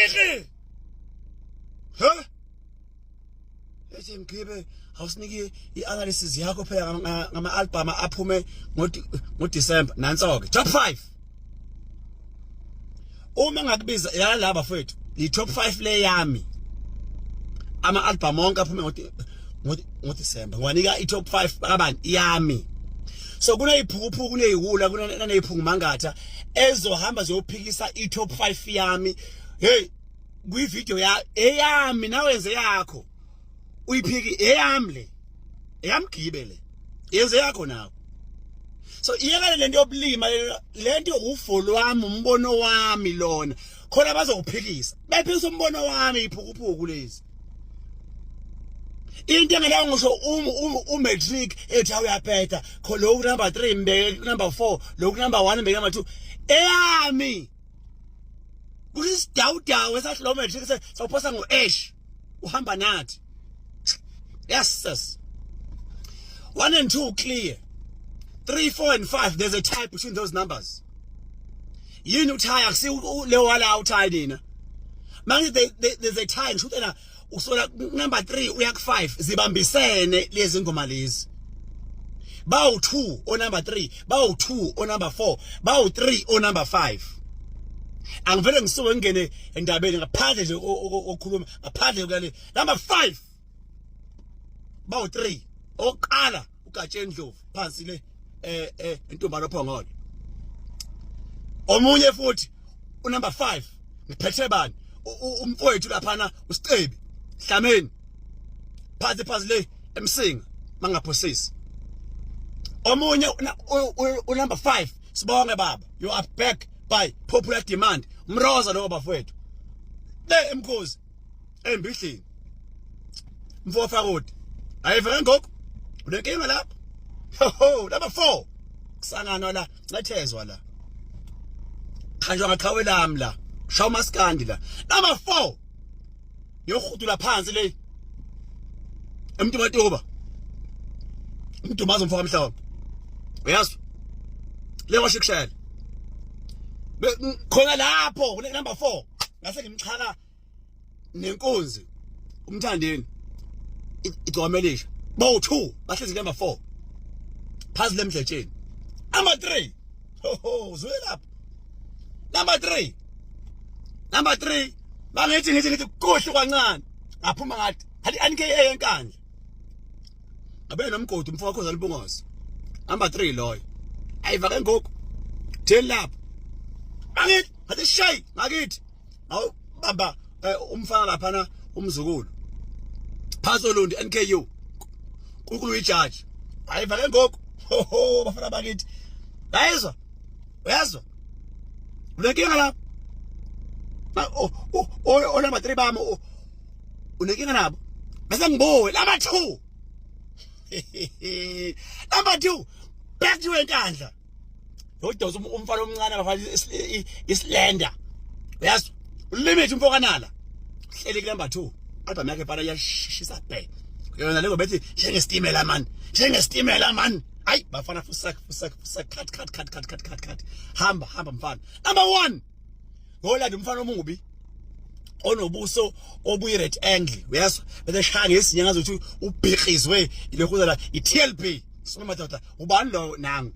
Awufihli. Huh? Ethi Mgibe awusiniki ianalysis yakho phela ngama album aphume ngo December nansoke. Top 5. Uma ngakubiza yala bafethu, I top 5 le yami. Ama album onke aphume ngo December. Ngwanika I top 5 abani yami. So kuna iphukuphuku kuneyihula kuna neyiphungu mangatha ezohamba ziyophikisa I top 5 yami. Hey, kwi video ya eyami nawenze yakho. Uyiphiki eyami le. Eyamgibe le. Yenze yakho nawo. So iyekale lento yokulima lento ufolo wami umbono wami lona. Khona bazokuphikisa. Bephikisa umbono wami iphukuphuku lezi. Into engelawo ngisho matric ethi awuyaphetha kho lo number 3 mbeke number 4 lo number 1 mbeke number 2 eyami kuyisidawudawu esathi lo matric sawuphosa ngo-ash uhamba nathi. Yes sis. 1 and 2 clear. 3, 4 and 5 there's a tie between those numbers. Yini uthaya akusi le wala uthaya nina. Manje there's a tie ngisho ukuthi usola number 3 uya ku5 zibambisene lezi ngoma lezi. Bawu 2 o number 3, bawu 2 o number 4, bawu 3 o number 5. Angivele ngisuke ngene endabeni ngaphandle nje okukhuluma ngaphandle kwale number 5. Bawu 3 oqala uGatsheni Ndlovu phansi le intombalo phongolo. Omunye futhi u number 5 ngiphethe bani umfowethu laphana uSicebi Dlamini phansi le emsinga mangaphosisi. Omunye u number 5 sibonge baba you are back by popular demand Mroza lo bafowethu le emkhosi embihlini mfofa kodwa ayivele ngoko unenkinga lapha. Ho number 4 kusangana la ngathezwa la khanjwa ngaqhawe lami la shaw maskandi la number 4 yokhudula phansi le emntumatoba umntumazo mfoka mhlawumbe uyazwa le washikushela khona lapho kule number 4 ngase ngimchaka nenkunzi umthandeni igcomelisha bawu 2 bahlezi number 4 phansi lemdletsheni. Number 3 ho uzwe lapha number 3 bangithi kuhle kancane ngaphuma ngathi hathi anike enkandla abe nomgodi umfowakho khona libungozi. Number 3 loyo ayivake ngoku theni lapha bangithi hathi shay ngakithi awu baba umfana lapha na umzukulu Phasolundi NKU kunkulu ijudge ayivake ngoku ho bafana bakithi uyazwa unenkinga lapha o number 3 bami unenkinga nabo bese ngibowe number 2 number 2 back to enkandla yodosa umfana omncane abafana islender uyazwa ulimit umfokanala hleli number 2 album yakhe phana yashisa bhe yona leko bethi njengestimela man hayi bafana fusak cut hamba mfana. Number 1 ngolanda umfana omubi onobuso obuyi red angle uyazwa bese shaya ngesinyanga zokuthi ubhiqizwe ilokhu la iTLP soma madoda ubani lo nangu